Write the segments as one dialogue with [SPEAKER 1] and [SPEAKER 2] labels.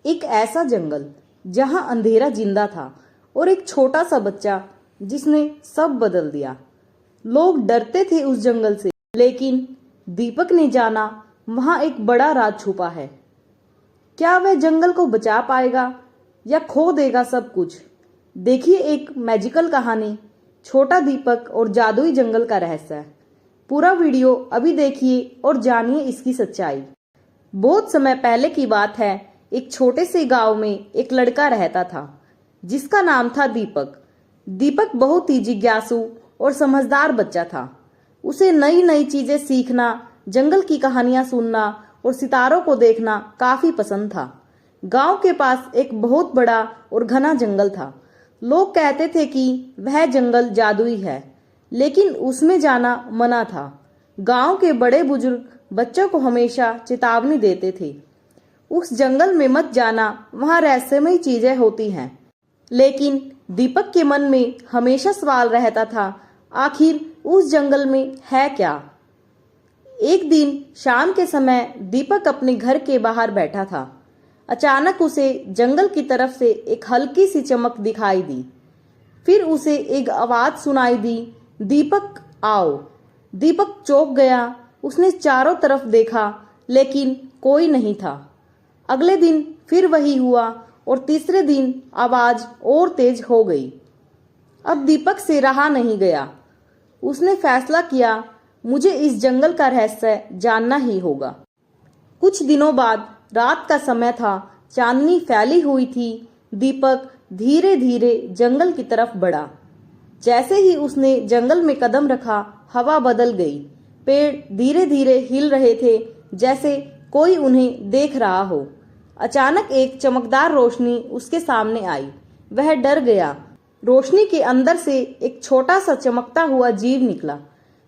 [SPEAKER 1] एक ऐसा जंगल जहां अंधेरा जिंदा था और एक छोटा सा बच्चा जिसने सब बदल दिया। लोग डरते थे उस जंगल से, लेकिन दीपक ने जाना वहां एक बड़ा राज छुपा है। क्या वह जंगल को बचा पाएगा या खो देगा सब कुछ? देखिए एक मैजिकल कहानी, छोटा दीपक और जादुई जंगल का रहस्य। पूरा वीडियो अभी देखिए और जानिए इसकी सच्चाई। बहुत समय पहले की बात है। एक छोटे से गांव में एक लड़का रहता था जिसका नाम था दीपक। दीपक बहुत ही जिज्ञासु और समझदार बच्चा था। उसे नई नई चीजें सीखना, जंगल की कहानियां सुनना और सितारों को देखना काफी पसंद था। गांव के पास एक बहुत बड़ा और घना जंगल था। लोग कहते थे कि वह जंगल जादुई है, लेकिन उसमें जाना मना था। गांव के बड़े बुजुर्ग बच्चों को हमेशा चेतावनी देते थे, उस जंगल में मत जाना, वहां रहस्यमयी चीजें होती हैं। लेकिन दीपक के मन में हमेशा सवाल रहता था, आखिर उस जंगल में है क्या? एक दिन शाम के समय दीपक अपने घर के बाहर बैठा था। अचानक उसे जंगल की तरफ से एक हल्की सी चमक दिखाई दी। फिर उसे एक आवाज सुनाई दी, दीपक आओ। दीपक चौंक गया। उसने चारों तरफ देखा, लेकिन कोई नहीं था। अगले दिन फिर वही हुआ और तीसरे दिन आवाज और तेज हो गई। अब दीपक से रहा नहीं गया। उसने फैसला किया, मुझे इस जंगल का रहस्य जानना ही होगा। कुछ दिनों बाद रात का समय था, चांदनी फैली हुई थी। दीपक धीरे धीरे जंगल की तरफ बढ़ा। जैसे ही उसने जंगल में कदम रखा, हवा बदल गई। पेड़ धीरे धीरे हिल रहे थे, जैसे कोई उन्हें देख रहा हो। अचानक एक चमकदार रोशनी उसके सामने आई। वह डर गया। रोशनी के अंदर से एक छोटा सा चमकता हुआ जीव निकला।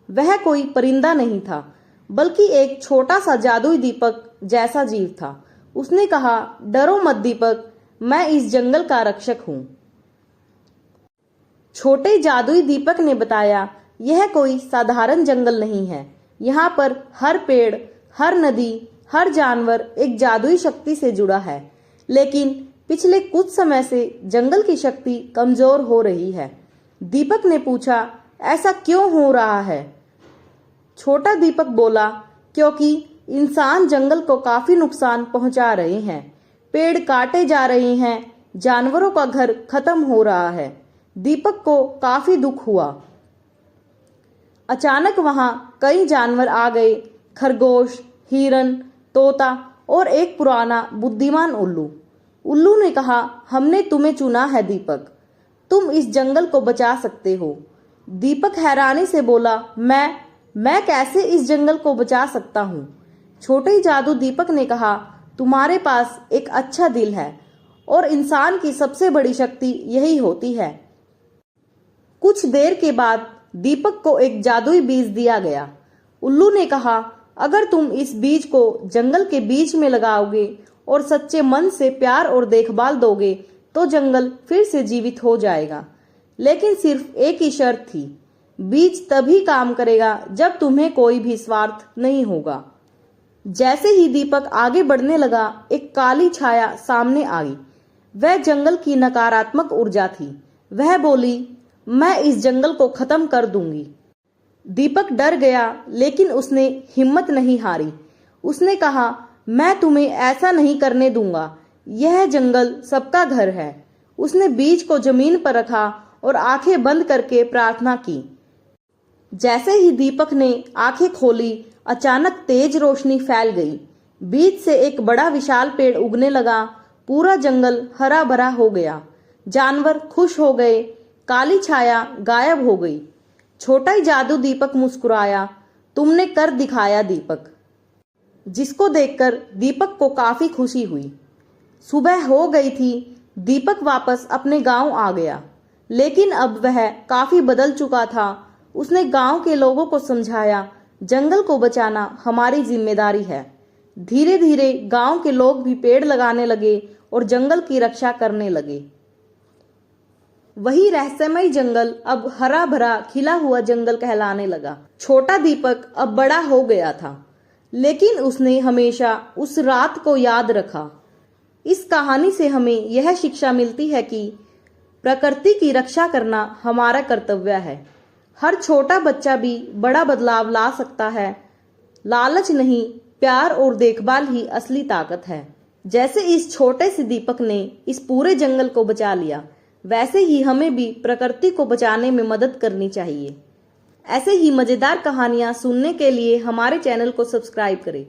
[SPEAKER 1] वह कोई परिंदा नहीं था, बल्कि एक छोटा सा जादुई दीपक जैसा जीव था। उसने कहा, डरो मत दीपक, मैं इस जंगल का रक्षक हूँ। छोटे जादुई दीपक ने बताया, यह कोई साधारण जंगल नहीं है। यहाँ पर हर पेड़, हर नदी, हर जानवर एक जादुई शक्ति से जुड़ा है। लेकिन पिछले कुछ समय से जंगल की शक्ति कमजोर हो रही है। दीपक ने पूछा, ऐसा क्यों हो रहा है? छोटा दीपक बोला, क्योंकि इंसान जंगल को काफी नुकसान पहुंचा रहे हैं। पेड़ काटे जा रहे हैं, जानवरों का घर खत्म हो रहा है। दीपक को काफी दुख हुआ। अचानक वहां कई जानवर आ गए, खरगोश, हिरन, तोता और एक पुराना बुद्धिमान उल्लू। उल्लू ने कहा, हमने तुम्हें चुना है दीपक, तुम इस जंगल को बचा सकते हो। दीपक हैरानी से बोला, मैं कैसे इस जंगल को बचा सकता हूँ? छोटे जादू दीपक ने कहा, तुम्हारे पास एक अच्छा दिल है और इंसान की सबसे बड़ी शक्ति यही होती है। कुछ देर के बाद दीपक को एक जादुई बीज दिया गया। उल्लू ने कहा, अगर तुम इस बीज को जंगल के बीच में लगाओगे और सच्चे मन से प्यार और देखभाल दोगे तो जंगल फिर से जीवित हो जाएगा। लेकिन सिर्फ एक ही शर्त थी, बीज तभी काम करेगा जब तुम्हें कोई भी स्वार्थ नहीं होगा। जैसे ही दीपक आगे बढ़ने लगा, एक काली छाया सामने आई। वह जंगल की नकारात्मक ऊर्जा थी। वह बोली, मैं इस जंगल को खत्म कर दूंगी। दीपक डर गया, लेकिन उसने हिम्मत नहीं हारी। उसने कहा, मैं तुम्हें ऐसा नहीं करने दूंगा, यह जंगल सबका घर है। उसने बीज को जमीन पर रखा और आंखें बंद करके प्रार्थना की। जैसे ही दीपक ने आंखें खोली, अचानक तेज रोशनी फैल गई। बीज से एक बड़ा विशाल पेड़ उगने लगा। पूरा जंगल हरा भरा हो गया। जानवर खुश हो गए। काली छाया गायब हो गई। छोटा ही जादू दीपक मुस्कुराया, तुमने कर दिखाया दीपक। जिसको देखकर दीपक को काफी खुशी हुई। सुबह हो गई थी। दीपक वापस अपने गांव आ गया, लेकिन अब वह काफी बदल चुका था। उसने गांव के लोगों को समझाया, जंगल को बचाना हमारी जिम्मेदारी है। धीरे धीरे गांव के लोग भी पेड़ लगाने लगे और जंगल की रक्षा करने लगे। वही रहस्यमय जंगल अब हरा भरा खिला हुआ जंगल कहलाने लगा। छोटा दीपक अब बड़ा हो गया था, लेकिन उसने हमेशा उस रात को याद रखा इस कहानी से हमें यह शिक्षा मिलती है कि प्रकृति की रक्षा करना हमारा कर्तव्य है। हर छोटा बच्चा भी बड़ा बदलाव ला सकता है। लालच नहीं, प्यार और देखभाल ही असली ताकत है। जैसे इस छोटे से दीपक ने इस पूरे जंगल को बचा लिया, वैसे ही हमें भी प्रकृति को बचाने में मदद करनी चाहिए। ऐसे ही मजेदार कहानियां सुनने के लिए हमारे चैनल को सब्सक्राइब करें।